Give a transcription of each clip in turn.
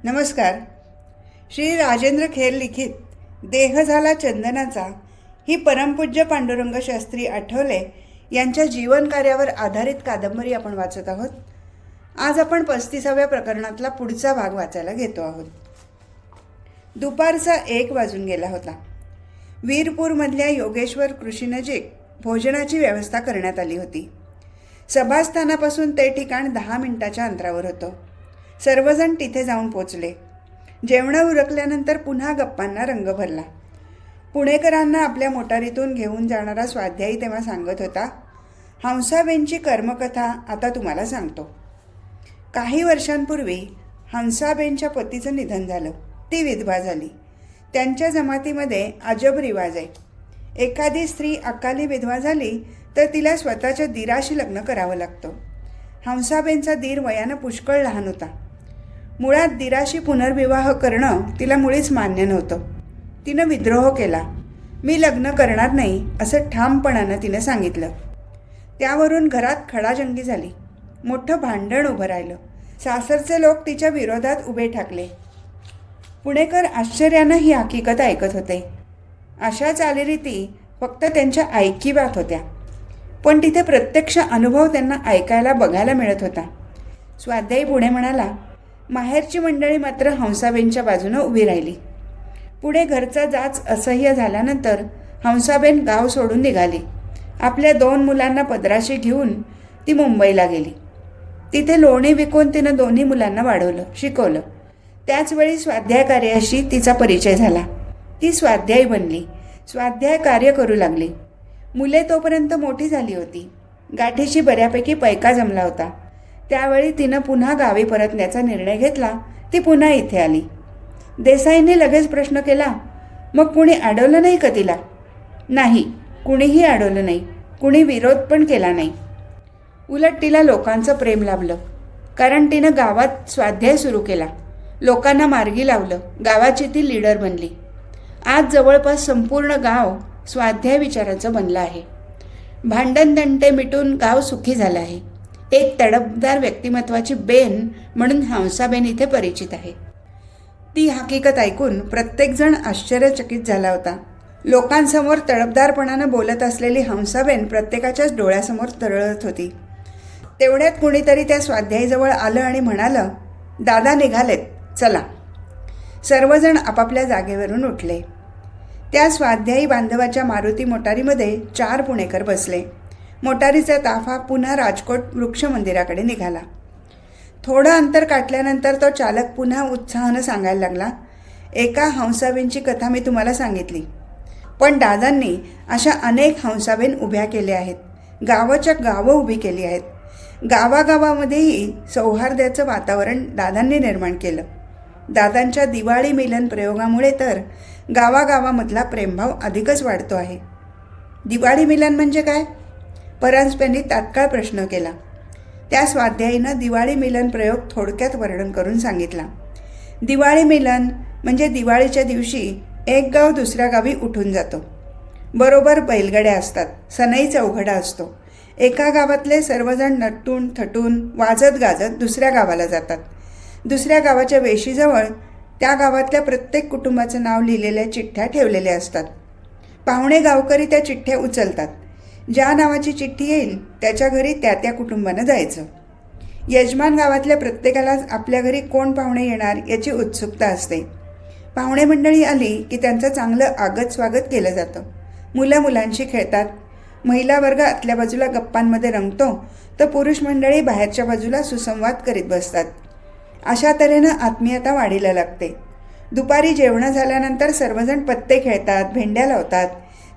नमस्कार. श्री राजेंद्र खेर लिखित देह झाला चंदनाचा ही परमपूज्य पांडुरंग शास्त्री आठवले यांच्या जीवनकार्यावर आधारित कादंबरी आपण वाचत आहोत. आज आपण 35व्या प्रकरणातला पुढचा भाग वाचायला घेतो आहोत. दुपारचा 1 वाजून गेला होता. वीरपूरमधल्या योगेश्वर कृषीनजीक भोजनाची व्यवस्था करण्यात आली होती. सभास्थानापासून ते ठिकाण 10 मिनिटाच्या अंतरावर होतं. सर्वजण तिथे जाऊन पोचले. जेवणं उरकल्यानंतर पुन्हा गप्पांना रंग भरला. पुणेकरांना आपल्या मोटारीतून घेऊन जाणारा स्वाध्यायी तेव्हा सांगत होता, हंसाबेनची कर्मकथा आता तुम्हाला सांगतो. काही वर्षांपूर्वी हंसाबेनच्या पतीचं निधन झालं. ती विधवा झाली. त्यांच्या जमातीमध्ये अजब रिवाज आहे. एखादी स्त्री अकाली विधवा झाली तर तिला स्वतःच्या दीराशी लग्न करावं लागतं. हंसाबेनचा दीर वयानं पुष्कळ लहान होता. मुळात दीराशी पुनर्विवाह करणं तिला मुळीच मान्य नव्हतं. तिनं विद्रोह केला. मी लग्न करणार नाही असं ठामपणानं तिनं सांगितलं. त्यावरून घरात खडाजंगी झाली. मोठं भांडण उभं राहिलं. सासरचे लोक तिच्या विरोधात उभे ठाकले. पुणेकर आश्चर्यानं ही हकीकत ऐकत होते. अशा चालीरीती फक्त त्यांच्या ऐकिवात होत्या, पण तिथे प्रत्यक्ष अनुभव त्यांना ऐकायला बघायला मिळत होता. स्वाध्यायी पुढे म्हणाला, माहेरची मंडळी मात्र हंसाबेनच्या बाजूनं उभी राहिली. पुढे घरचा जाच असह्य झाल्यानंतर हंसाबेन गाव सोडून निघाली. आपल्या 2 मुलांना पदराशी घेऊन ती मुंबईला गेली. तिथे लोणी विकून तिनं 2 मुलांना वाढवलं, शिकवलं. त्याचवेळी स्वाध्याय कार्याशी तिचा परिचय झाला. ती स्वाध्यायी बनली. स्वाध्याय कार्य करू लागली. मुले तोपर्यंत मोठी झाली होती. गाठीशी बऱ्यापैकी पैका जमला होता. त्यावेळी तिनं पुन्हा गावी परतण्याचा निर्णय घेतला. ती पुन्हा इथे आली. देसाईंनी लगेच प्रश्न केला, मग कुणी अडवलं नाही का तिला? नाही, कुणीही अडवलं नाही. कुणी विरोध पण केला नाही. उलट तिला लोकांचं प्रेम लाभलं. कारण तिनं गावात स्वाध्याय सुरू केला. लोकांना मार्गी लावलं. गावाची ती लीडर बनली. आज जवळपास संपूर्ण गाव स्वाध्याय विचाराचं बनलं आहे. भांडणतंटे मिटून गाव सुखी झालं आहे. एक तडफदार व्यक्तिमत्वाची बेन म्हणून हंसाबेन इथे परिचित आहे. ती हकीकत ऐकून प्रत्येकजण आश्चर्यचकित झाला होता. लोकांसमोर तडफदारपणानं बोलत असलेली हंसाबेन प्रत्येकाच्याच डोळ्यासमोर तरळत होती. तेवढ्यात कुणीतरी त्या स्वाध्यायीजवळ आलं आणि म्हणालं, दादा निघालेत, चला. सर्वजण आपापल्या जागेवरून उठले. त्या स्वाध्यायी बांधवाच्या मारुती मोटारीमध्ये 4 पुणेकर बसले. मोटारीचा ताफा पुन्हा राजकोट वृक्ष मंदिराकडे निघाला. थोडं अंतर काटल्यानंतर तो चालक पुन्हा उत्साहानं सांगायला लागला, एका हंसाबेनची कथा मी तुम्हाला सांगितली, पण दादांनी अशा अनेक हंसाबेन उभ्या केल्या आहेत. गावाच्या गावं उभी केली आहेत. गावागावामध्येही सौहार्दाचं वातावरण दादांनी निर्माण केलं. दादांच्या दिवाळी मिलन प्रयोगामुळे तर गावागावामधला प्रेमभाव अधिकच वाढतो आहे. दिवाळी मिलन म्हणजे काय? परांजपेंनी तात्काळ प्रश्न केला. त्या स्वाध्यायीनं दिवाळी मिलन प्रयोग थोडक्यात वर्णन करून सांगितला. दिवाळी मिलन म्हणजे दिवाळीच्या दिवशी एक गाव दुसऱ्या गावी उठून जातो. बरोबर बैलगाड्या असतात. सनई चौघडा असतो. एका गावातले सर्वजण नटून थटून वाजत गाजत दुसऱ्या गावाला जातात. दुसऱ्या गावाच्या वेशीजवळ त्या गावातल्या प्रत्येक कुटुंबाचं नाव लिहिलेल्या चिठ्ठ्या ठेवलेल्या असतात. पाहुणे गावकरी त्या चिठ्ठ्या उचलतात. ज्या नावाची चिठ्ठी येईल त्याच्या घरी त्या कुटुंबानं जायचं. यजमान गावातल्या प्रत्येकाला आपल्या घरी कोण पाहुणे येणार याची उत्सुकता असते. पाहुणे मंडळी आली की त्यांचं चांगलं आगत स्वागत केलं जातं. मुलं मुलांशी खेळतात. महिला वर्ग आतल्या बाजूला गप्पांमध्ये रंगतो, तर पुरुष मंडळी बाहेरच्या बाजूला सुसंवाद करीत बसतात. अशा तऱ्हेनं आत्मीयता वाढीला लागते. दुपारी जेवणं झाल्यानंतर सर्वजण पत्ते खेळतात, भेंड्या लावतात.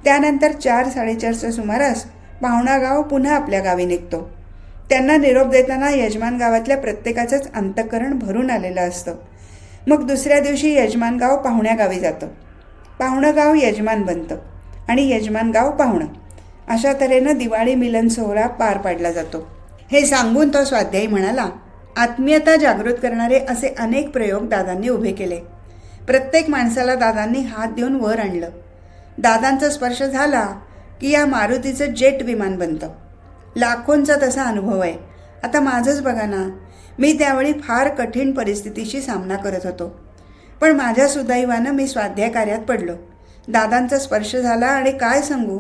त्यानंतर 4-4:30च्या सुमारास पाहुणा गाव पुन्हा आपल्या गावी निघतो. त्यांना निरोप देताना यजमान गावातल्या प्रत्येकाचंच अंतःकरण भरून आलेलं असतं. मग दुसऱ्या दिवशी यजमान गाव पाहुण्या गावी जातं. पाहुणं गाव यजमान बनतं आणि यजमान गाव पाहुणं. अशा तऱ्हेनं दिवाळी मिलन सोहळा पार पाडला जातो. हे सांगून तो स्वाध्यायी म्हणाला, आत्मीयता जागृत करणारे असे अनेक प्रयोग दादांनी उभे केले. प्रत्येक माणसाला दादांनी हात देऊन वर आणलं. दादांचा स्पर्श झाला की या मारुतीचं जेट विमान बनतं. लाखोंचा तसा अनुभव आहे. आता माझंच बघा ना, मी त्यावेळी फार कठीण परिस्थितीशी सामना करत होतो. पण माझ्या सुदैवानं मी स्वाध्याय कार्यात पडलो. दादांचा स्पर्श झाला आणि काय सांगू,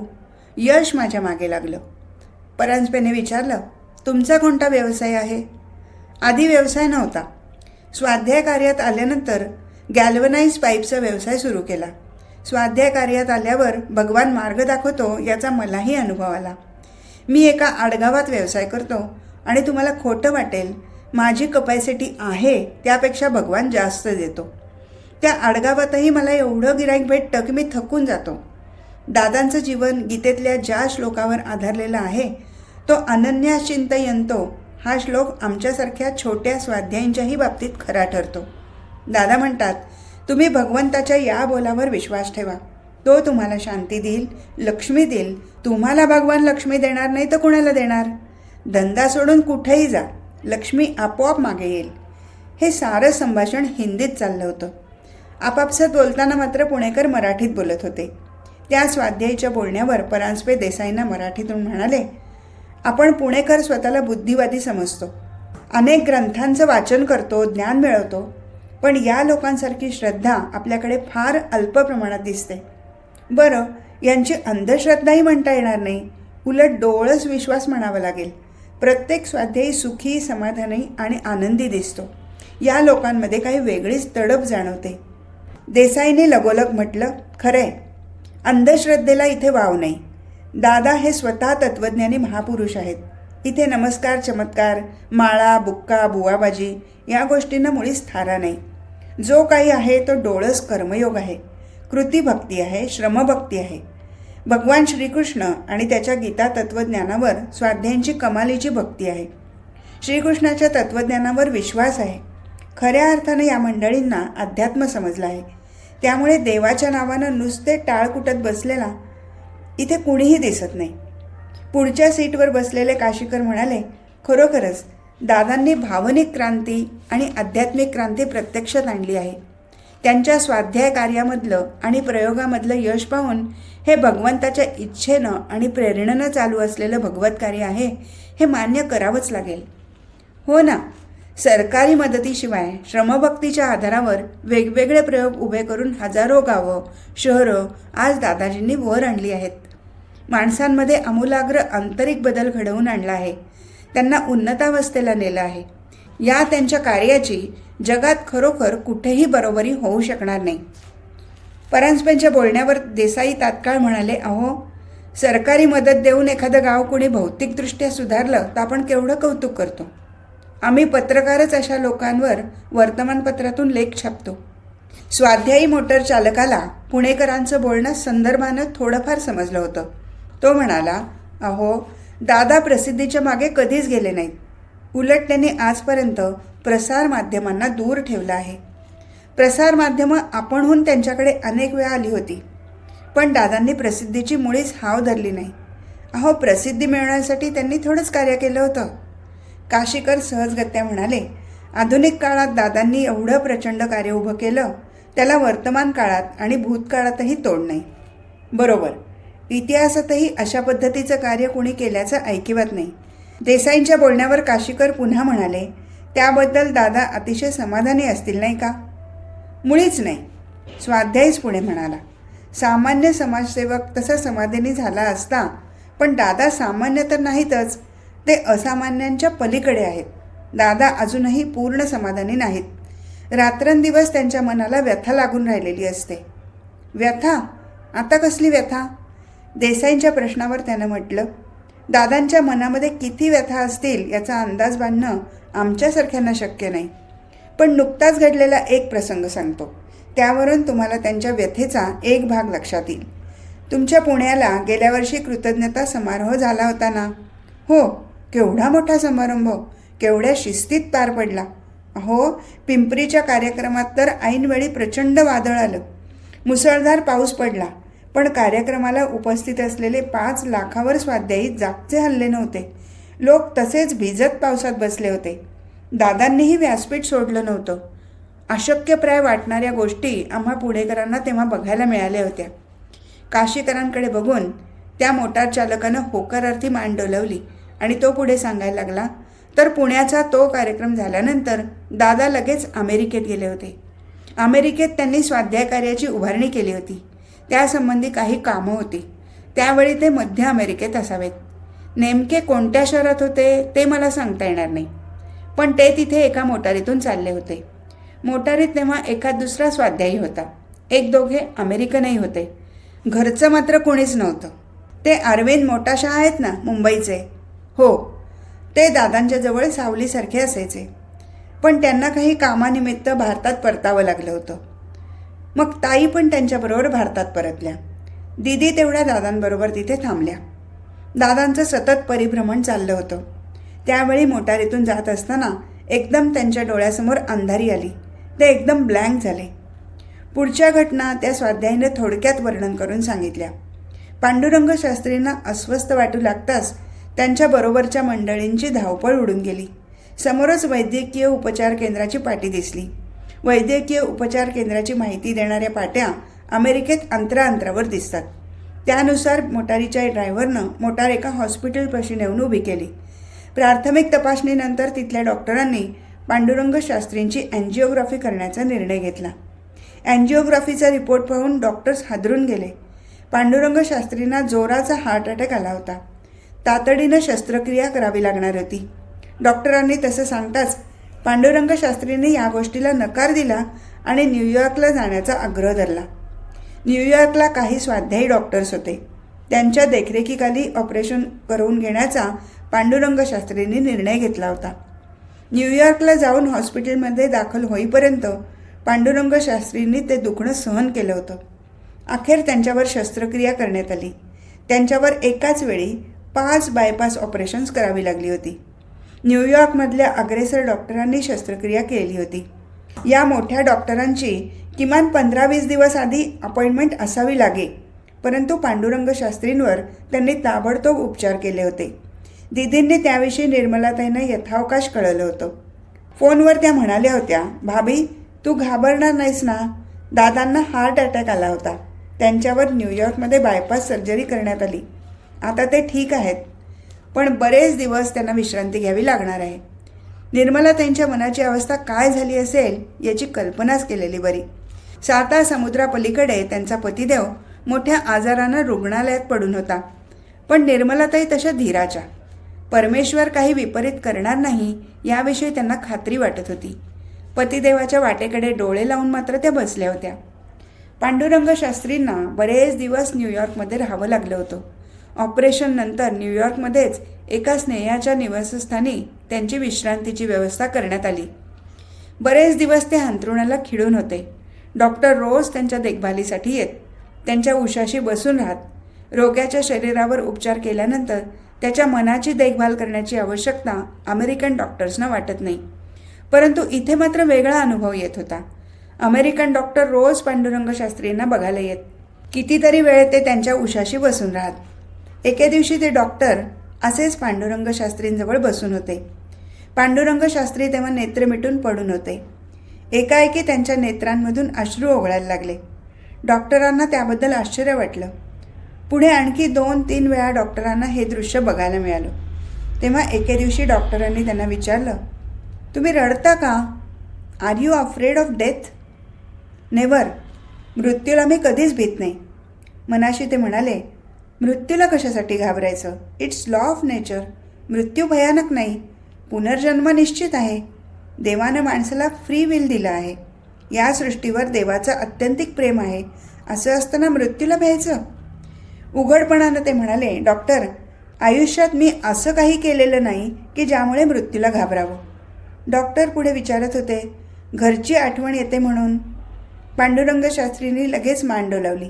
यश माझ्या मागे लागलं. परांजपेने विचारलं, तुमचा कोणता व्यवसाय आहे? आधी व्यवसाय नव्हता. स्वाध्याय कार्यात आल्यानंतर गॅल्वनाइज पाईपचा व्यवसाय सुरू केला. स्वाध्याय कार्यात आल्यावर भगवान मार्ग दाखवतो याचा मलाही अनुभव आला. मी एका आडगावात व्यवसाय करतो आणि तुम्हाला खोटं वाटेल, माझी कपॅसिटी आहे त्यापेक्षा भगवान जास्त देतो. त्या आडगावातही मला एवढं गिऱ्हाईक भेटतं की मी थकून जातो. दादांचं जीवन गीतेतल्या ज्या श्लोकावर आधारलेलं आहे तो अनन्याश्चिंतयन्तो हा श्लोक आमच्यासारख्या छोट्या स्वाध्यायींच्याही बाबतीत खरा ठरतो. दादा म्हणतात, तुम्ही भगवंताच्या या बोलावर विश्वास ठेवा. तो तुम्हाला शांती देईल, लक्ष्मी देईल. तुम्हाला भगवान लक्ष्मी देणार नाही तर कोणाला देणार? धंदा सोडून कुठेही जा, लक्ष्मी आपोआप मागे येईल. हे सारं संभाषण हिंदीत चाललं होतं. आपापसात बोलताना मात्र पुणेकर मराठीत बोलत होते. त्या स्वाध्यायीच्या बोलण्यावर परांजपे देसाईंना मराठीतून म्हणाले, आपण पुणेकर स्वतःला बुद्धिवादी समजतो, अनेक ग्रंथांचं वाचन करतो, ज्ञान मिळवतो, पण या लोकांसारखी श्रद्धा आपल्याकडे फार अल्प प्रमाणात दिसते. बरं, यांची अंधश्रद्धाही म्हणता येणार नाही, उलट डोळस विश्वास म्हणावा लागेल. प्रत्येक स्वाध्यायी सुखी, समाधानी आणि आनंदी दिसतो. या लोकांमध्ये काही वेगळीच तडप जाणवते. देसाईने लगोलग म्हटलं, खरंय, अंधश्रद्धेला इथे वाव नाही. दादा हे स्वतः तत्त्वज्ञानी महापुरुष आहेत. इथे नमस्कार, चमत्कार, माळा, बुक्का, बुवाबाजी या गोष्टींना मुळीच थारा नाही. जो काही आहे तो डोळस कर्मयोग आहे, कृतीभक्ती आहे, श्रमभक्ती आहे. भगवान श्रीकृष्ण आणि त्याच्या गीता तत्त्वज्ञानावर स्वाध्यायांची कमालीची भक्ती आहे. श्रीकृष्णाच्या तत्त्वज्ञानावर विश्वास आहे. खऱ्या अर्थानं या मंडळींना अध्यात्म समजलं आहे. त्यामुळे देवाच्या नावानं नुसते टाळ कुटत बसलेला इथे कुणीही दिसत नाही. पुढच्या सीटवर बसलेले काशीकर म्हणाले, खरोखरच दादांनी भावनिक क्रांती आणि आध्यात्मिक क्रांती प्रत्यक्षात आणली आहे. त्यांच्या स्वाध्याय कार्यामधलं आणि प्रयोगामधलं यश पाहून हे भगवंताच्या इच्छेनं आणि प्रेरणेनं चालू असलेलं भगवत कार्य आहे हे मान्य करावंच लागेल. हो ना, सरकारी मदतीशिवाय श्रमभक्तीच्या आधारावर वेगवेगळे प्रयोग उभे करून हजारो गावं, शहरं आज दादाजींनी वर आणली आहेत. माणसांमध्ये आमूलाग्र आंतरिक बदल घडवून आणला आहे. त्यांना उन्नतावस्थेला नेलं आहे. या त्यांच्या कार्याची जगात खरोखर कुठेही बरोबरी होऊ शकणार नाही. परांजपेंच्या बोलण्यावर देसाई तात्काळ म्हणाले, अहो, सरकारी मदत देऊन एखादं गाव कुणी भौतिकदृष्ट्या सुधारलं तर आपण केवढं कौतुक करतो. आम्ही पत्रकारच अशा लोकांवर वर्तमानपत्रातून लेख छापतो. स्वाध्यायी मोटर चालकाला पुणेकरांचं बोलणं संदर्भानं थोडंफार समजलं होतं. तो म्हणाला, अहो, दादा प्रसिद्धीच्या मागे कधीच गेले नाहीत. उलट त्यांनी आजपर्यंत प्रसारमाध्यमांना दूर ठेवलं आहे. प्रसारमाध्यमं आपणहून त्यांच्याकडे अनेक वेळा आली होती, पण दादांनी प्रसिद्धीची मुळीच हाव धरली नाही. अहो, प्रसिद्धी मिळवण्यासाठी त्यांनी थोडंच कार्य केलं होतं. काशीकर सहजगत्या म्हणाले, आधुनिक काळात दादांनी एवढं प्रचंड कार्य उभं केलं, त्याला वर्तमान काळात आणि भूतकाळातही तोड नाही. बरोबर, इतिहासातही अशा पद्धतीचं कार्य कोणी केल्याचं ऐकिवात नाही. देसाईंच्या बोलण्यावर काशीकर पुन्हा म्हणाले, त्याबद्दल दादा अतिशय समाधानी असतील नाही का? मुळीच नाही. स्वाध्यायीच पुढे म्हणाला, सामान्य समाजसेवक तसा समाधानी झाला असता, पण दादा सामान्य तर नाहीतच, ते असामान्यांच्या पलीकडे आहेत. दादा अजूनही पूर्ण समाधानी नाहीत. रात्रंदिवस त्यांच्या मनाला व्यथा लागून राहिलेली असते. व्यथा? आता कसली व्यथा? देसाईंच्या प्रश्नावर त्यानं म्हटलं, दादांच्या मनामध्ये किती व्यथा असतील याचा अंदाज बांधणं आमच्यासारख्यांना शक्य नाही. पण नुकताच घडलेला एक प्रसंग सांगतो, त्यावरून तुम्हाला त्यांच्या व्यथेचा एक भाग लक्षात येईल. तुमच्या पुण्याला गेल्या वर्षी कृतज्ञता समारोह झाला होता ना? हो, केवढा मोठा समारंभ, केवढ्या शिस्तीत पार पडला. अहो, पिंपरीच्या कार्यक्रमात तर ऐनवेळी प्रचंड वादळ आलं. मुसळधार पाऊस पडला, पण कार्यक्रमाला उपस्थित असलेले 5 लाखावर स्वाध्यायी जागचे हल्ले नव्हते. लोक तसेच भिजत पावसात बसले होते. दादांनीही व्यासपीठ सोडलं नव्हतं. अशक्यप्राय वाटणाऱ्या गोष्टी आम्हा पुणेकरांना तेव्हा बघायला मिळाल्या होत्या. काशीकरांकडे बघून त्या मोटार चालकानं होकारार्थी मान डोलवली आणि तो पुढे सांगायला लागला, तर पुण्याचा तो कार्यक्रम झाल्यानंतर दादा लगेच अमेरिकेत गेले होते. अमेरिकेत त्यांनी स्वाध्याय कार्याची उभारणी केली होती. त्यासंबंधी काही कामं होती. त्यावेळी ते मध्य अमेरिकेत असावेत. नेमके कोणत्या शहरात होते ते मला सांगता येणार नाही, पण ते तिथे एका मोटारीतून चालले होते. मोटारीत तेव्हा एखाद दुसरा स्वाध्यायी होता. एक दोघे अमेरिकनही होते. घरचं मात्र कोणीच नव्हतं. ते अरविंद मोटाशा आहेत ना, मुंबईचे, हो, ते दादांच्या जवळ सावलीसारखे असायचे. पण त्यांना काही कामानिमित्त भारतात परतावं लागलं होतं. मग ताई पण त्यांच्याबरोबर भारतात परतल्या. दीदी तेवढ्या दादांबरोबर तिथे थांबल्या. दादांचं सतत परिभ्रमण चाललं होतं. त्यावेळी मोटारीतून जात असताना एकदम त्यांच्या डोळ्यासमोर अंधारी आली. ते एकदम ब्लँक झाले. पुढच्या घटना त्या स्वाध्यायीने थोडक्यात वर्णन करून सांगितल्या. पांडुरंग शास्त्रींना अस्वस्थ वाटू लागताच त्यांच्याबरोबरच्या मंडळींची धावपळ उडून गेली. समोरच वैद्यकीय उपचार केंद्राची पाटी दिसली. वैद्यकीय उपचार केंद्राची माहिती देणाऱ्या पाट्या अमेरिकेत अंतरावर दिसतात. त्यानुसार मोटारीच्या ड्रायव्हरनं मोटार एका हॉस्पिटलपाशी नेऊन उभी केली. प्राथमिक तपासणीनंतर तिथल्या डॉक्टरांनी पांडुरंग शास्त्रींची अँजिओग्राफी करण्याचा निर्णय घेतला. अँजिओग्राफीचा रिपोर्ट पाहून डॉक्टर्स हादरून गेले. पांडुरंग शास्त्रींना जोराचा हार्ट अटॅक आला होता. तातडीनं शस्त्रक्रिया करावी लागणार होती. डॉक्टरांनी तसं सांगताच पांडुरंग शास्त्रींनी या गोष्टीला नकार दिला आणि न्यूयॉर्कला जाण्याचा आग्रह धरला. न्यूयॉर्कला काही स्वाध्यायी डॉक्टर्स होते. त्यांच्या देखरेखीखाली ऑपरेशन करून घेण्याचा पांडुरंग शास्त्रींनी निर्णय घेतला होता. न्यूयॉर्कला जाऊन हॉस्पिटलमध्ये दाखल होईपर्यंत पांडुरंग शास्त्रींनी ते दुखणं सहन केलं होतं. अखेर त्यांच्यावर शस्त्रक्रिया करण्यात आली. त्यांच्यावर एकाच वेळी 5 बायपास ऑपरेशन्स करावी लागली होती. न्यूयॉर्कमधल्या अग्रेसर डॉक्टरांनी शस्त्रक्रिया केली होती. या मोठ्या डॉक्टरांची किमान 15-20 दिवस आधी अपॉइंटमेंट असावी लागे, परंतु पांडुरंग शास्त्रींवर त्यांनी ताबडतोब उपचार केले होते. दीदींनी त्याविषयी निर्मलाताईंना यथावकाश कळवलं होतं. फोनवर त्या म्हणाल्या होत्या, भाभी तू घाबरणार नाहीस ना, दादांना हार्ट अटॅक आला होता. त्यांच्यावर न्यूयॉर्कमध्ये बायपास सर्जरी करण्यात आली. आता ते ठीक आहेत, पण बरेच दिवस त्यांना विश्रांती घ्यावी लागणार आहे. निर्मलाताईंच्या मनाची अवस्था काय झाली असेल याची कल्पनाच केलेली बरी. 7 समुद्रापलीकडे त्यांचा पतिदेव मोठ्या आजारानं रुग्णालयात पडून होता. पण निर्मलाताई तशा धीराच्या. परमेश्वर काही विपरीत करणार नाही याविषयी त्यांना खात्री वाटत होती. पतिदेवाच्या वाटेकडे डोळे लावून मात्र त्या बसल्या होत्या. पांडुरंग शास्त्रींना बरेच दिवस न्यूयॉर्कमध्ये राहावं लागलं होतं. ऑपरेशननंतर न्यूयॉर्कमध्येच एका स्नेहाच्या निवासस्थानी त्यांची विश्रांतीची व्यवस्था करण्यात आली. बरेच दिवस ते अंथरुणाला खिळून होते. डॉक्टर रोज त्यांच्या देखभालीसाठी येत. त्यांच्या उशाशी बसून राहत. रोग्याच्या शरीरावर उपचार केल्यानंतर त्याच्या मनाची देखभाल करण्याची आवश्यकता अमेरिकन डॉक्टर्सना वाटत नाही. परंतु इथे मात्र वेगळा अनुभव येत होता. अमेरिकन डॉक्टर रोज पांडुरंग शास्त्रींना बघायला येत. कितीतरी वेळ ते त्यांच्या उशाशी बसून राहत. एके दिवशी ते डॉक्टर असेच पांडुरंग शास्त्रींजवळ बसून होते. पांडुरंग शास्त्री तेव्हा नेत्र मिटून पडून होते. एकाएकी त्यांच्या नेत्रांमधून अश्रू ओघळायला लागले. डॉक्टरांना त्याबद्दल आश्चर्य वाटलं. पुढे आणखी 2-3 वेळा डॉक्टरांना हे दृश्य बघायला मिळालं. तेव्हा एके दिवशी डॉक्टरांनी त्यांना विचारलं, तुम्ही रडता का? Are you afraid of death? Never. मृत्यूला मी कधीच भीत नाही. मनाशी ते म्हणाले, मृत्यूला कशासाठी घाबरायचं? It's law of nature. मृत्यू भयानक नाही. पुनर्जन्म निश्चित आहे. देवानं माणसाला फ्री विल दिलं आहे. या सृष्टीवर देवाचं अत्यंतिक प्रेम आहे. असं असताना मृत्यूला भ्यायचं? उघडपणानं ते म्हणाले, डॉक्टर, आयुष्यात मी असं काही केलेलं नाही की ज्यामुळे मृत्यूला घाबरावं. डॉक्टर पुढे विचारत होते, घरची आठवण येते म्हणून? पांडुरंग शास्त्रींनी लगेच मान डोलावली.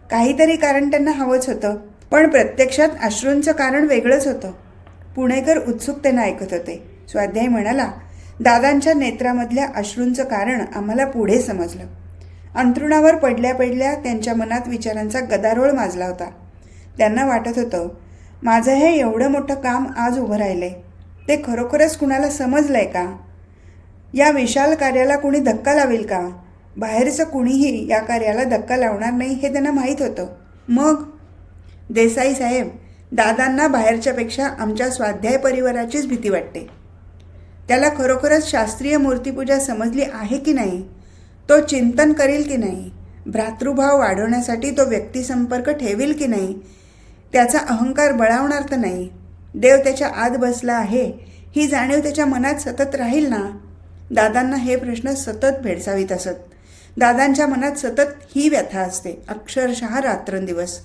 काहीतरी कारण त्यांना हवंच होतं, पण प्रत्यक्षात अश्रूंचं कारण वेगळंच होतं. पुणेकर उत्सुकतेनं ऐकत होते. स्वाध्यायी म्हणाला, दादांच्या नेत्रामधल्या अश्रूंचं कारण आम्हाला पुढे समजलं. अंथरुणावर पडल्या पडल्या त्यांच्या मनात विचारांचा गदारोळ माजला होता. त्यांना वाटत होतं, माझं हे एवढं मोठं काम आज उभं राहिलंय, ते खरोखरच कुणाला समजलंय का? या विशाल कार्याला कुणी धक्का लावेल का? बाहेरचं कुणीही या कार्याला धक्का लावणार नाही हे त्यांना माहीत होतं. मग देसाई साहेब, दादांना बाहेरच्यापेक्षा आमच्या स्वाध्याय परिवाराचीच भीती वाटते. त्याला खरोखरच शास्त्रीय मूर्तीपूजा समजली आहे की नाही, तो चिंतन करील की नाही, भ्रातृभाव वाढवण्यासाठी तो व्यक्तिसंपर्क ठेवील की नाही, त्याचा अहंकार बळावणार तर नाही, देव त्याच्या आत बसला आहे ही जाणीव त्याच्या मनात सतत राहील ना. दादांना हे प्रश्न सतत भेडसावीत असत. दादांच्या मनात सतत ही व्यथा असते, अक्षरशः रात्रंदिवस.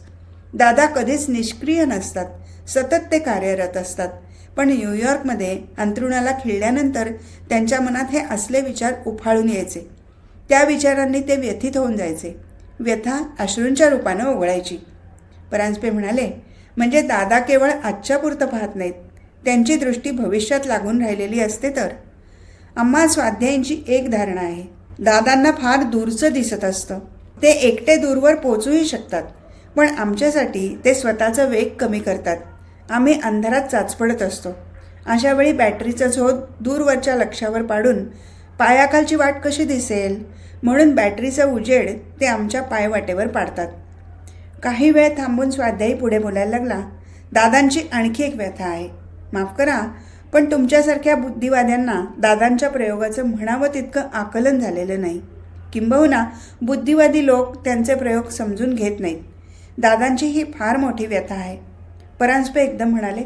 दादा कधीच निष्क्रिय नसतात, सतत ते कार्यरत असतात. पण न्यूयॉर्कमध्ये अंथरुणाला खिळल्यानंतर त्यांच्या मनात हे असले विचार उफाळून यायचे. त्या विचारांनी ते व्यथित होऊन जायचे. व्यथा अश्रूंच्या रूपानं ओघळायची. परांजपे म्हणाले, म्हणजे दादा केवळ आजच्यापुरतं पाहत नाहीत, त्यांची दृष्टी भविष्यात लागून राहिलेली असते तर. आम्हा स्वाध्यायींची एक धारणा आहे, दादांना फार दूरचं दिसत असतं. ते एकटे दूरवर पोचूही शकतात, पण आमच्यासाठी ते स्वतःचा वेग कमी करतात. आम्ही अंधारात चाचपडत असतो. अशा वेळी बॅटरीचा झोत दूरवरच्या लक्ष्यावर पाडून पायाखालची वाट कशी दिसेल म्हणून बॅटरीचा उजेड ते आमच्या पायवाटेवर पाडतात. काही वेळ थांबून स्वाध्यायी पुढे बोलायला लागला, दादांची आणखी एक व्यथा आहे. माफ करा, पण तुमच्यासारख्या बुद्धिवाद्यांना दादांच्या प्रयोगाचं म्हणावं तितकं आकलन झालेलं नाही. किंबहुना बुद्धिवादी लोक त्यांचे प्रयोग समजून घेत नाहीत. दादांची ही फार मोठी व्यथा आहे. परांजपे एकदम म्हणाले,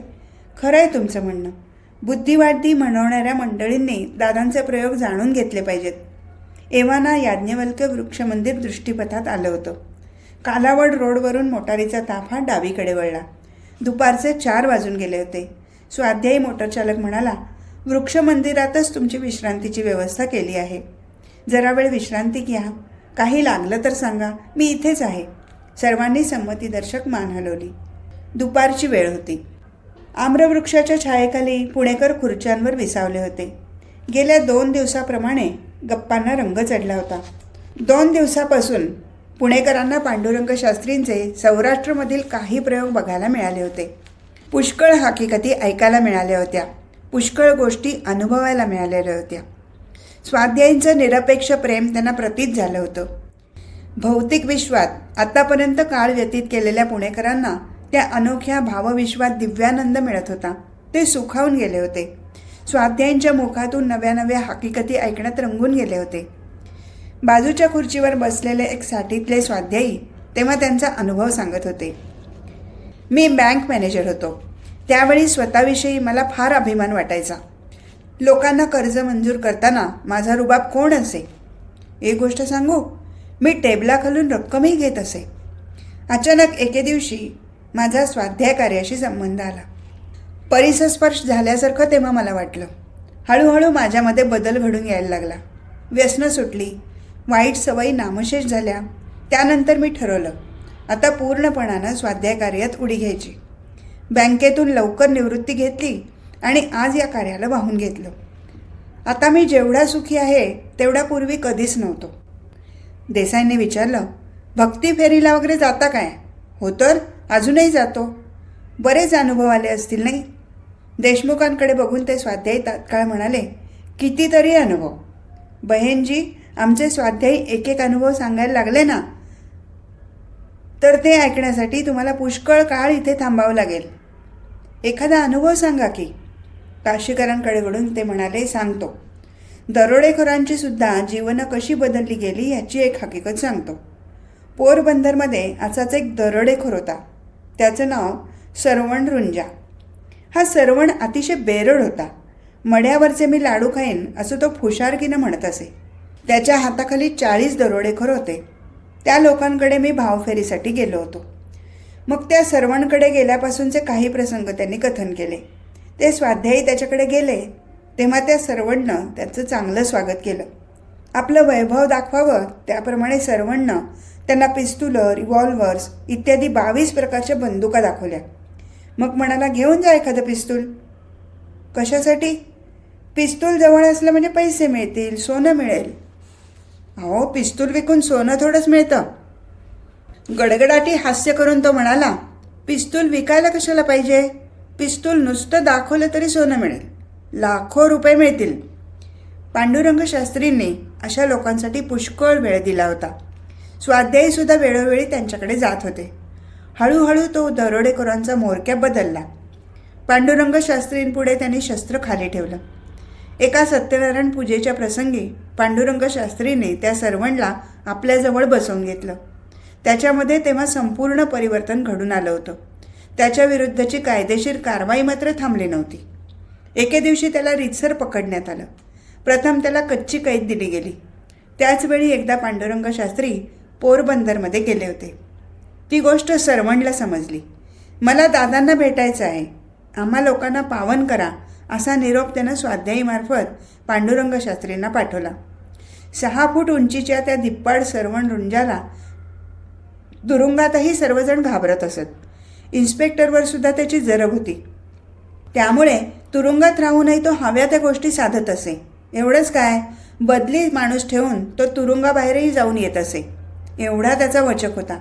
खरं आहे तुमचं म्हणणं. बुद्धिवादी म्हणवणाऱ्या मंडळींनी दादांचे प्रयोग जाणून घेतले पाहिजेत. एव्हाना याज्ञवल्क्य वृक्षमंदिर दृष्टीपथात आलं होतं. कालावड रोडवरून मोटारीचा ताफा डावीकडे वळला. दुपारचे 4 वाजून गेले होते. स्वाध्यायी मोटरचालक म्हणाला, वृक्षमंदिरातच तुमची विश्रांतीची व्यवस्था केली आहे. जरा वेळ विश्रांती घ्या, काही लागलं तर सांगा, मी इथेच आहे. सर्वांनी संमतीदर्शक मान हलवली. दुपारची वेळ होती. आम्रवृक्षाच्या छायेखाली पुणेकर खुर्च्यांवर विसावले होते. गेल्या 2 दिवसाप्रमाणे गप्पांना रंग चढला होता. 2 दिवसापासून पुणेकरांना पांडुरंग शास्त्रींचे सौराष्ट्रमधील काही प्रयोग बघायला मिळाले होते. पुष्कळ हकीकती ऐकायला मिळाल्या होत्या. पुष्कळ गोष्टी अनुभवायला मिळालेल्या होत्या. स्वाध्यायींचं निरपेक्ष प्रेम त्यांना प्रतीत झालं होतं. भौतिक विश्वात आतापर्यंत काळ व्यतीत केलेल्या पुणेकरांना त्या अनोख्या भावविश्वात दिव्यानंद मिळत होता. ते सुखावून गेले होते. स्वाध्यायींच्या मुखातून नव्या नव्या हकीकती ऐकण्यात रंगून गेले होते. बाजूच्या खुर्चीवर बसलेले एक साठीतले स्वाध्यायी तेव्हा त्यांचा अनुभव सांगत होते. मी बँक मॅनेजर होतो. त्यावेळी स्वतःविषयी मला फार अभिमान वाटायचा. लोकांना कर्ज मंजूर करताना माझा रुबाब कोण असे. एक गोष्ट सांगू, मी टेबलाखालून रक्कमही घेत असे. अचानक एके दिवशी माझा स्वाध्याय कार्याशी संबंध आला. परिसस्पर्श झाल्यासारखं तेव्हा मला वाटलं. हळूहळू माझ्यामध्ये बदल घडून यायला लागला. व्यसनं सुटली, वाईट सवयी नामशेष झाल्या. त्यानंतर मी ठरवलं, आता पूर्णपणानं स्वाध्याय कार्यात उडी घ्यायची. बँकेतून लवकर निवृत्ती घेतली आणि आज या कार्याला वाहून घेतलं. आता मी जेवढा सुखी आहे तेवढा पूर्वी कधीच नव्हतो. देसाईंनी विचारलं, भक्ती फेरीला वगैरे जाता काय? हो तर, अजूनही जातो. बरेच अनुभव आले असतील नाही? देशमुखांकडे बघून ते स्वाध्यायी तात्काळ म्हणाले, कितीतरी अनुभव. बहेनजी, आमचे स्वाध्यायी एक एक अनुभव सांगायला लागले ना तर ते ऐकण्यासाठी तुम्हाला पुष्कळ काळ इथे थांबावं लागेल. एखादा अनुभव सांगा की. काशीकरांकडे वळून ते म्हणाले, सांगतो. दरोडेखोरांची सुद्धा जीवनं कशी बदलली गेली याची एक हकीकत सांगतो. पोरबंदरमध्ये असाच एक दरोडेखोर होता. त्याचं नाव सरवण रुंजा. हा सरवण अतिशय बेरड होता. मड्यावरचे मी लाडू खाईन असं तो फुशारकीनं म्हणत असे. त्याच्या हाताखाली 40 दरोडेखोर होते. त्या लोकांकडे मी भावफेरीसाठी गेलो होतो. मग त्या सरवणकडे गेल्यापासूनचे काही प्रसंग त्यांनी कथन केले. ते स्वाध्यायी त्याच्याकडे गेले तेव्हा त्या सरवणनं त्याचं चांगलं स्वागत केलं. आपलं वैभव दाखवावं त्याप्रमाणे सरवणनं त्यांना पिस्तुलं, रिव्हॉल्वर्स इत्यादी 22 प्रकारच्या बंदुका दाखवल्या. मग म्हणाला, घेऊन जा एखादं पिस्तूल. कशासाठी? पिस्तूल जवळ असलं म्हणजे पैसे मिळतील, सोनं मिळेल. अहो, पिस्तूल विकून सोनं थोडंच मिळतं. गडगडाटी हास्य करून तो म्हणाला, पिस्तूल विकायला कशाला पाहिजे? पिस्तूल नुसतं दाखवलं तरी सोनं मिळेल, लाखो रुपये मिळतील. पांडुरंग शास्त्रींनी अशा लोकांसाठी पुष्कळ वेळ दिला होता. स्वाध्यायीसुद्धा वेळोवेळी त्यांच्याकडे जात होते. हळूहळू तो दरोडेखोरांचा म्होरक्या बदलला. पांडुरंग शास्त्रींपुढे त्यांनी शस्त्र खाली ठेवलं. एका सत्यनारायण पूजेच्या प्रसंगी पांडुरंग शास्त्रीने त्या सर्वांना आपल्याजवळ बसवून घेतलं. त्याच्यामध्ये तेव्हा संपूर्ण परिवर्तन घडून आलं होतं. त्याच्या विरुद्धची कायदेशीर कारवाई मात्र थांबली नव्हती. एके दिवशी त्याला रीतसर पकडण्यात आलं. प्रथम त्याला कच्ची कैद दिली गेली. त्याचवेळी एकदा पांडुरंग शास्त्री पोरबंदरमध्ये गेले होते. ती गोष्ट सर्वांना समजली. मला दादांना भेटायचं आहे, आम्हा लोकांना पावन करा असा निरोप त्यानं स्वाध्यायीमार्फत पांडुरंग शास्त्रींना पाठवला. 6 फूट उंचीच्या त्या धिप्पाड सरवण रुंजाला तुरुंगातही सर्वजण घाबरत असत. इन्स्पेक्टरवर सुद्धा त्याची जरब होती. त्यामुळे तुरुंगात राहूनही तो हव्या त्या गोष्टी साधत असे. एवढंच काय, बदली माणूस ठेवून तो तुरुंगाबाहेरही जाऊन येत असे. एवढा त्याचा वचक होता.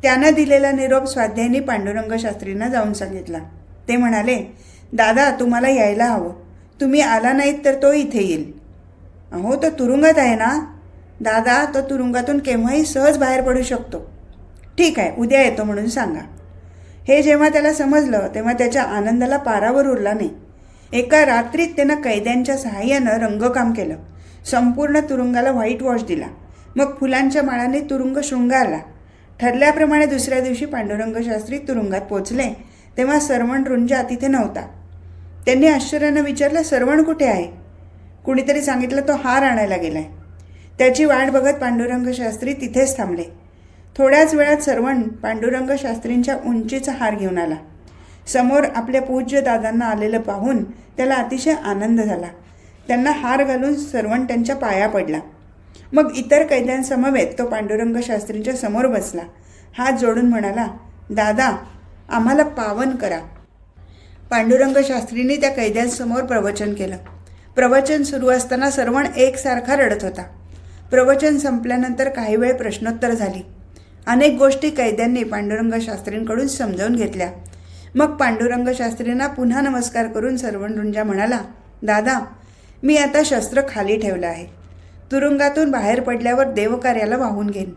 त्यानं दिलेला निरोप स्वाध्यायींनी पांडुरंग शास्त्रींना जाऊन सांगितला. ते म्हणाले, दादा तुम्हाला यायला हवं, तुम्ही आला नाहीत तर तो इथे येईल. अहो तो तुरुंगात आहे ना. दादा तो तुरुंगातून केव्हाही सहज बाहेर पडू शकतो. ठीक आहे, उद्या येतो म्हणून सांगा. हे जेव्हा त्याला समजलं तेव्हा त्याच्या आनंदाला पारावर उरला नाही. एका रात्रीत त्यानं कैद्यांच्या सहाय्यानं रंगकाम केलं. संपूर्ण तुरुंगाला व्हाईट वॉश दिला. मग फुलांच्या माळाने तुरुंग शृंगारला. ठरल्याप्रमाणे दुसऱ्या दिवशी पांडुरंग शास्त्री तुरुंगात पोचले तेव्हा सरवण रुंजा तिथे नव्हता. त्यांनी आश्चर्यानं विचारलं, सरवण कुठे आहे? कुणीतरी सांगितलं, तो हार आणायला गेलाय. त्याची वाट बघत पांडुरंग शास्त्री तिथेच थांबले. थोड्याच वेळात सरवण पांडुरंग शास्त्रींच्या उंचीचा हार घेऊन आला. समोर आपल्या पूज्य दादांना आलेलं पाहून त्याला अतिशय आनंद झाला. त्यांना हार घालून सरवण त्यांच्या पाया पडला. मग इतर कैद्यांसमवेत तो पांडुरंग शास्त्रींच्या समोर बसला. हात जोडून म्हणाला, दादा आम्हाला पावन करा. पांडुरंग शास्त्रींनी त्या कैद्यांसमोर प्रवचन केलं. प्रवचन सुरू असताना सरवण एकसारखा रडत होता. प्रवचन संपल्यानंतर काही वेळ प्रश्नोत्तर झाली. अनेक गोष्टी कैद्यांनी पांडुरंग शास्त्रींकडून समजावून घेतल्या. मग पांडुरंग शास्त्रींना पुन्हा नमस्कार करून सरवण रुंजा म्हणाला, दादा मी आता शस्त्र खाली ठेवलं आहे. तुरुंगातून बाहेर पडल्यावर देवकार्याला वाहून घेईन.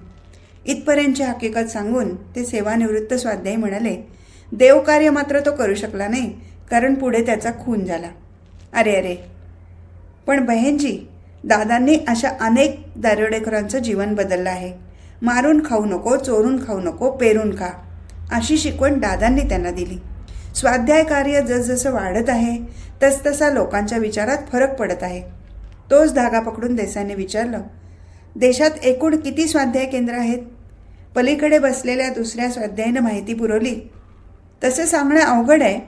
इथपर्यंतची हकीकत सांगून ते सेवानिवृत्त स्वाध्यायी म्हणाले, देवकार्य मात्र तो करू शकला नाही, कारण पुढे त्याचा खून झाला. अरे अरे, पण बहेनजी, दादांनी अशा अनेक दारुडेखोरांचं जीवन बदललं आहे. मारून खाऊ नको, चोरून खाऊ नको, पेरून खा अशी शिकवण दादांनी त्यांना दिली. स्वाध्याय कार्य जसजसं वाढत आहे तसतसा लोकांच्या विचारात फरक पडत आहे. तोच धागा पकडून देसाईने विचारलं, देशात एकूण किती स्वाध्याय केंद्र आहेत? पलीकडे बसलेल्या दुसऱ्या स्वाध्यायीनं माहिती पुरवली. तसं सांगणं अवघड आहे,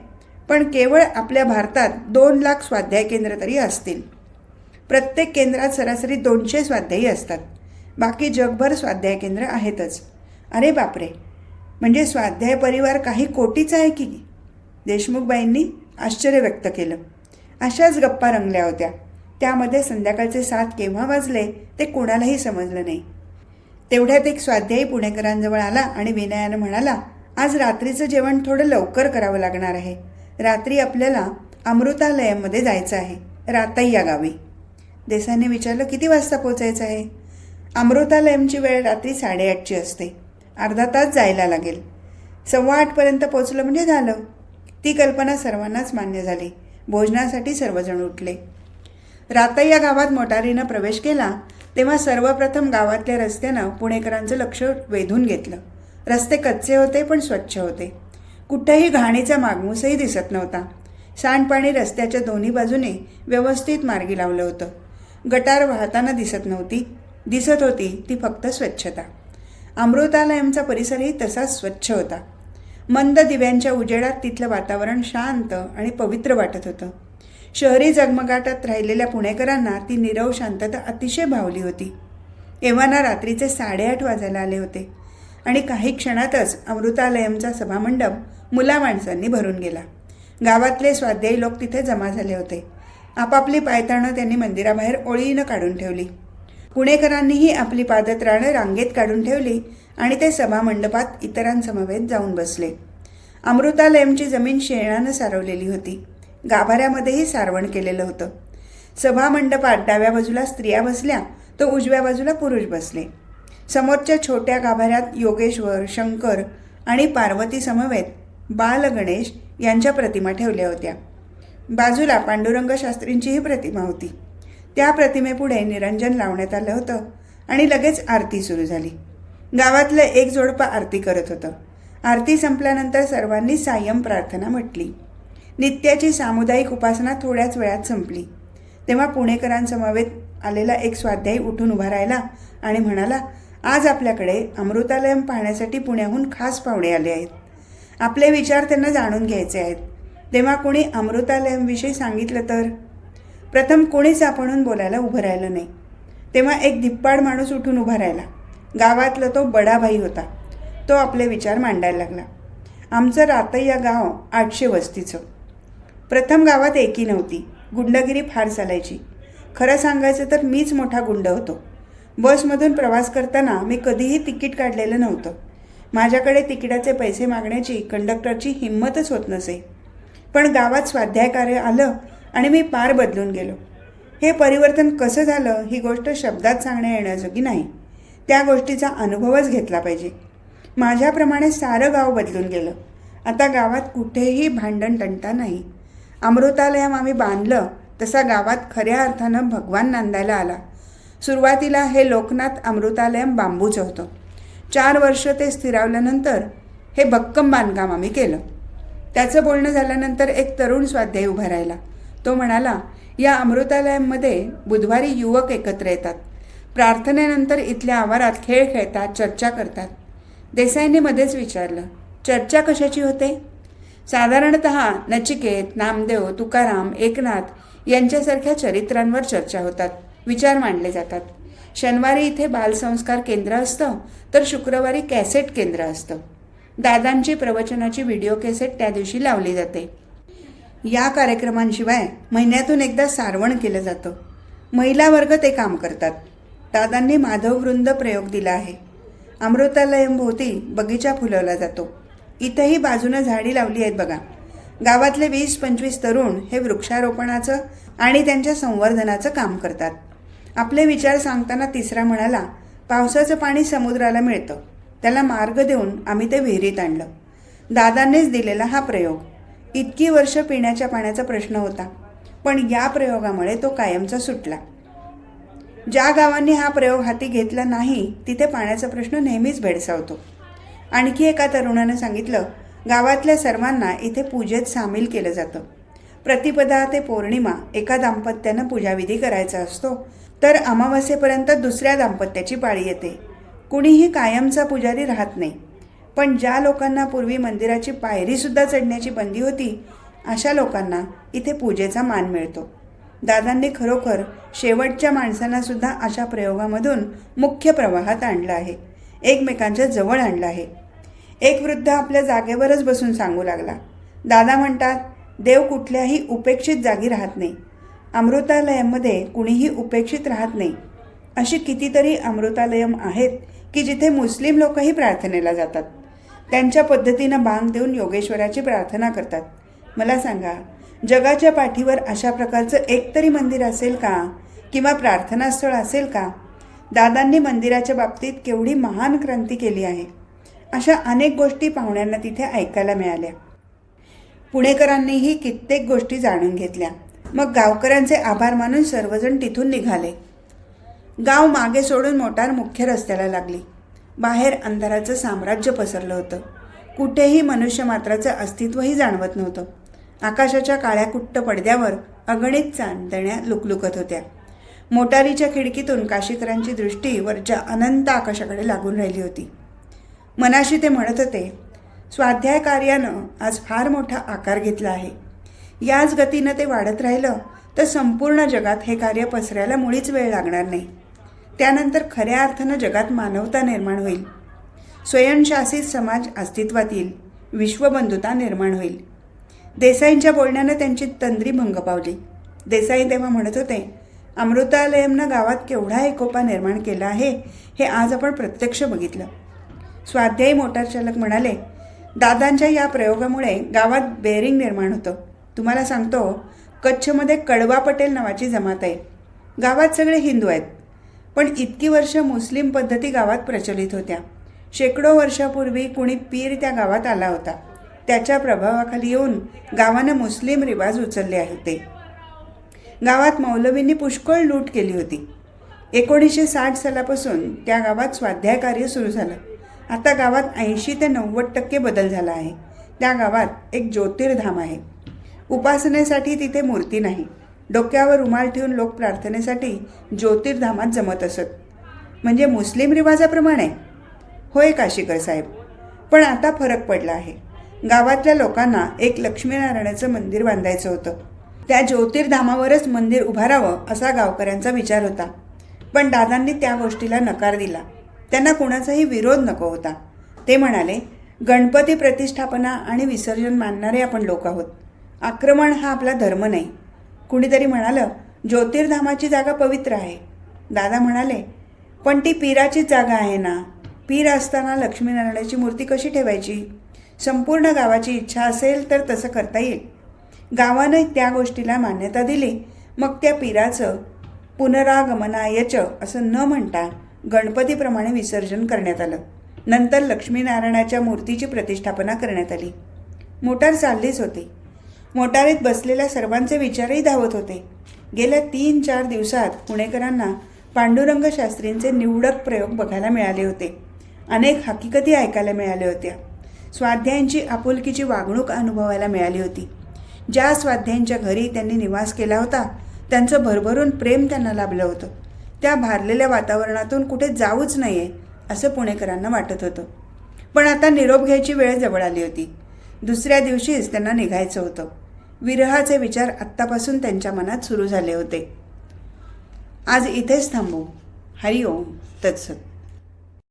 पण केवळ आपल्या भारतात 2 लाख स्वाध्याय केंद्र तरी असतील. प्रत्येक केंद्रात सरासरी 200 स्वाध्यायी असतात. बाकी जगभर स्वाध्याय केंद्र आहेतच. अरे बापरे, म्हणजे स्वाध्याय परिवार काही कोटीचा आहे की? देशमुखबाईंनी आश्चर्य व्यक्त केलं. अशाच गप्पा रंगल्या होत्या. त्यामध्ये संध्याकाळचे 7 केव्हा वाजले ते कोणालाही समजलं नाही. तेवढ्यात एक स्वाध्यायी पुणेकरांजवळ आला आणि विनयानं म्हणाला, आज रात्रीचं जेवण थोडं लवकर करावं लागणार आहे. रात्री आपल्याला अमृतालयमध्ये जायचं आहे, राताई या गावी. देसाईने विचारलं, किती वाजता पोचायचं आहे? अमृतालयमची वेळ रात्री 8:30ची असते. अर्धा तास जायला लागेल. 7:15पर्यंत पोचलं म्हणजे झालं. ती कल्पना सर्वांनाच मान्य झाली. भोजनासाठी सर्वजण उठले. राताई या गावात मोटारीनं प्रवेश केला तेव्हा सर्वप्रथम गावातल्या रस्त्यानं पुणेकरांचं लक्ष वेधून घेतलं. रस्ते कच्चे होते पण स्वच्छ होते. कुठेही घाणीचा मागमूसही दिसत नव्हता. सांडपाणी रस्त्याच्या दोन्ही बाजूने व्यवस्थित मार्गी लावलं होतं. गटार वाहताना दिसत होती ती फक्त स्वच्छता. अमृतालयमचा परिसरही तसाच स्वच्छ होता. मंद दिव्यांच्या उजेडात तिथलं वातावरण शांत आणि पवित्र वाटत होतं. शहरी जगमगाटात राहिलेल्या पुणेकरांना ती नीरव शांतता अतिशय भावली होती. एव्हाना रात्रीचे 8:30 वाजायला आले होते आणि काही क्षणातच अमृतालयमचा सभामंडप मुलामाणसांनी भरून गेला. गावातले स्वाध्यायी लोक तिथे जमा झाले होते. आपापली पायताणं त्यांनी मंदिराबाहेर ओळीनं काढून ठेवली. पुणेकरांनीही आपली पादत्राणं रांगेत काढून ठेवली आणि ते सभामंडपात इतरांसमवेत जाऊन बसले. अमृतालयमची जमीन शेणानं सारवलेली होती. गाभाऱ्यामध्येही सारवण केलेलं होतं. सभामंडपात डाव्या बाजूला स्त्रिया बसल्या तर उजव्या बाजूला पुरुष बसले. समोरच्या छोट्या गाभाऱ्यात योगेश्वर, शंकर आणि पार्वती समवेत बाल गणेश यांच्या प्रतिमा ठेवल्या होत्या. बाजूला पांडुरंग शास्त्रींचीही प्रतिमा होती. त्या प्रतिमेपुढे निरंजन लावण्यात आलं होतं आणि लगेच आरती सुरू झाली. गावातलं एक जोडपं आरती करत होतं. आरती संपल्यानंतर सर्वांनी सायं प्रार्थना म्हटली. नित्याची सामुदायिक उपासना थोड्याच वेळात संपली. तेव्हा पुणेकरांसमवेत आलेला एक स्वाध्यायी उठून उभा राहिला आणि म्हणाला, आज आपल्याकडे अमृतालयम पाहण्यासाठी पुण्याहून खास पाहुणे आले आहेत. आपले विचार त्यांना जाणून घ्यायचे आहेत. तेव्हा कोणी अमृतालयमविषयी सांगितलं तर? प्रथम कोणीच आपणहून बोलायला उभं राहिलं नाही. तेव्हा एक धिप्पाड माणूस उठून उभा राहिला. गावातला तो बडाभाई होता. तो आपले विचार मांडायला लागला. आमचं रातय्या गाव 800 वस्तीचं. प्रथम गावात एकी नव्हती. गुंडगिरी फार चालायची. खरं सांगायचं तर मीच मोठा गुंड होतो. बसमधून प्रवास करताना मी कधीही तिकीट काढलेलं नव्हतं. माझ्याकडे तिकिटाचे पैसे मागण्याची कंडक्टरची हिंमतच होत नसे. पण गावात स्वाध्याय कार्य आलं आणि मी पार बदलून गेलो. हे परिवर्तन कसं झालं ही गोष्ट शब्दात सांगण्या येण्याजोगी नाही. त्या गोष्टीचा अनुभवच घेतला पाहिजे. माझ्याप्रमाणे सारं गाव बदलून गेलं. आता गावात कुठेही भांडण तंटा नाही. अमृतालयम आम्ही बांधलं तसा गावात खऱ्या अर्थानं भगवान नांदायला आला. सुरुवातीला हे लोकनाथ अमृतालयम बांबूचं होतं. 4 वर्ष ते स्थिरावल्यानंतर हे भक्कम बांधकाम आम्ही केलं. त्याचं बोलणं झाल्यानंतर एक तरुण स्वाध्यायी उभा राहिला. तो म्हणाला, या अमृतालयममध्ये बुधवारी युवक एकत्र येतात. प्रार्थनेनंतर इथल्या आवारात खेळ खेळतात, चर्चा करतात. देसाईंनी मध्येच विचारलं, चर्चा कशाची होते? साधारणत नचिकेत, नामदेव, तुकाराम, एकनाथ यांच्यासारख्या चरित्रांवर चर्चा होतात, विचार मांडले जातात. शनिवारी इथे बालसंस्कार केंद्र असतं तर शुक्रवारी कॅसेट केंद्र असतं. दादांची प्रवचनाची व्हिडिओ कॅसेट त्या दिवशी लावली जाते. या कार्यक्रमांशिवाय महिन्यातून एकदा सारवण केलं जातं. महिला वर्ग ते काम करतात. दादांनी माधववृंद प्रयोग दिला आहे. अमृतालयमभोवती बगीचा फुलवला जातो. इथंही बाजूनं झाडी लावली आहेत बघा. गावातले 20-25 तरुण हे वृक्षारोपणाचं आणि त्यांच्या संवर्धनाचं काम करतात. आपले विचार सांगताना तिसरा म्हणाला, पावसाचं पाणी समुद्राला मिळतं. त्याला मार्ग देऊन आम्ही ते विहिरीत आणलं. दादांनीच दिलेला हा प्रयोग. इतकी वर्ष पिण्याच्या पाण्याचा प्रश्न होता, पण या प्रयोगामुळे तो कायमचा सुटला. ज्या गावांनी हा प्रयोग हाती घेतला नाही तिथे पाण्याचा प्रश्न नेहमीच भेडसावतो. आणखी एका तरुणानं सांगितलं, गावातल्या सर्वांना इथे पूजेत सामील केलं जातं. प्रतिपदा ते पौर्णिमा एका दाम्पत्यानं पूजाविधी करायचा असतो, तर अमावस्येपर्यंत दुसऱ्या दाम्पत्याची पाळी येते. कुणीही कायमचा पुजारी राहत नाही. पण ज्या लोकांना पूर्वी मंदिराची पायरीसुद्धा चढण्याची बंदी होती, अशा लोकांना इथे पूजेचा मान मिळतो. दादांनी खरोखर शेवटच्या माणसांनासुद्धा अशा प्रयोगामधून मुख्य प्रवाहात आणलं आहे, एकमेकांच्या जवळ आणलं आहे. एक वृद्ध आपल्या जागेवरच बसून सांगू लागला, दादा म्हणतात, देव कुठल्याही उपेक्षित जागी राहत नाही. अमृतालयममध्ये कुणीही उपेक्षित राहत नाही. अशी कितीतरी अमृतालयम आहेत की जिथे मुस्लिम लोकही प्रार्थनेला जातात. त्यांच्या पद्धतीनं बांग देऊन योगेश्वराची प्रार्थना करतात. मला सांगा, जगाच्या पाठीवर अशा प्रकारचं एकतरी मंदिर असेल का? किंवा प्रार्थनास्थळ असेल का? दादांनी मंदिराच्या बाबतीत केवढी महान क्रांती केली आहे. अशा अनेक गोष्टी पाहुण्यांना तिथे ऐकायला मिळाल्या. पुणेकरांनीही कित्येक गोष्टी जाणून घेतल्या. मग गावकऱ्यांचे आभार मानून सर्वजण तिथून निघाले. गाव मागे सोडून मोटार मुख्य रस्त्याला लागली. बाहेर अंधाराचं साम्राज्य पसरलं होतं. कुठेही मनुष्यमात्राचं अस्तित्वही जाणवत नव्हतं. आकाशाच्या काळ्या कुट्ट पडद्यावर अगणित चांदण्या लुकलुकत होत्या. मोटारीच्या खिडकीतून काशीकरांची दृष्टी वरच्या अनंत आकाशाकडे लागून राहिली होती. मनाशी ते म्हणत होते, स्वाध्याय कार्यानं आज फार मोठा आकार घेतला आहे. याच गतीनं ते वाढत राहिलं तर संपूर्ण जगात हे कार्य पसरायला मुळीच वेळ लागणार नाही. त्यानंतर खऱ्या अर्थानं जगात मानवता निर्माण होईल. स्वयंशासित समाज अस्तित्वात येईल. विश्वबंधुता निर्माण होईल. देसाईंच्या बोलण्यानं त्यांची तंद्री भंग पावली. देसाई तेव्हा म्हणत होते, अमृतालयमनं गावात केवढा एकोपा निर्माण केला आहे हे आज आपण प्रत्यक्ष बघितलं. स्वाध्यायी मोटार चालक म्हणाले, दादांच्या या प्रयोगामुळे गावात बेरिंग निर्माण होतं. तुम्हाला सांगतो, कच्छमध्ये कड़वा पटेल नावाची जमात आहे. गावात सगळे हिंदू आहेत, पण इतकी वर्ष मुस्लिम पद्धती गावात प्रचलित होत्या. शेकडो वर्षापूर्वी कुणी पीर त्या गावात आला होता. त्याच्या प्रभावाखाली येऊन गावानं मुस्लिम रिवाज उचलले होते. गावात मौलवींनी पुष्कळ लूट केली होती. 1960 सालापासून त्या गावात स्वाध्याय कार्य सुरू झालं. आता गावात 80 ते 90% बदल झाला आहे. त्या गावात एक ज्योतिर्धाम आहे. उपासनेसाठी तिथे मूर्ती नाही. डोक्यावर रुमाल ठेवून लोक प्रार्थनेसाठी ज्योतिर्धामात जमत असत. म्हणजे मुस्लिम रिवाजाप्रमाणे? होय काशीकर साहेब, पण आता फरक पडला आहे. गावातल्या लोकांना एक लक्ष्मीनारायणाचं मंदिर बांधायचं होतं. त्या ज्योतिर्धामावरच मंदिर उभारावं असा गावकऱ्यांचा विचार होता. पण दादांनी त्या गोष्टीला नकार दिला. त्यांना कुणाचाही विरोध नको होता. ते म्हणाले, गणपती प्रतिष्ठापना आणि विसर्जन मानणारे आपण लोक आहोत. आक्रमण हा आपला धर्म नाही. कुणीतरी म्हणालं, ज्योतिर्धामाची जागा पवित्र आहे. दादा म्हणाले, पण ती पीराचीच जागा आहे ना. पीर असताना लक्ष्मीनारायणाची मूर्ती कशी ठेवायची? संपूर्ण गावाची इच्छा असेल तर तसं करता येईल. गावानं त्या गोष्टीला मान्यता दिली. मग त्या पीराचं पुनरागमनायच असं न म्हणता गणपतीप्रमाणे विसर्जन करण्यात आलं. नंतर लक्ष्मीनारायणाच्या मूर्तीची प्रतिष्ठापना करण्यात आली. मोटार चाललीच होती. मोटारीत बसलेल्या सर्वांचे विचारही धावत होते. गेल्या 3-4 दिवसात पुणेकरांना पांडुरंग शास्त्रींचे निवडक प्रयोग बघायला मिळाले होते. अनेक हकीकती ऐकायला मिळाल्या होत्या. स्वाध्यायांची आपुलकीची वागणूक अनुभवायला मिळाली होती. ज्या स्वाध्यायांच्या घरी त्यांनी निवास केला होता त्यांचं भरभरून प्रेम त्यांना लाभलं होतं. त्या भारलेल्या वातावरणातून कुठे जाऊच नये असं पुणेकरांना वाटत होतं. पण आता निरोप घ्यायची वेळ जवळ आली होती. दुसऱ्या दिवशीच त्यांना निघायचं होतं. विरहाचे विचार आत्तापासून त्यांच्या मनात सुरू झाले होते. आज इथेच थांबू. हरिओम तत्सत.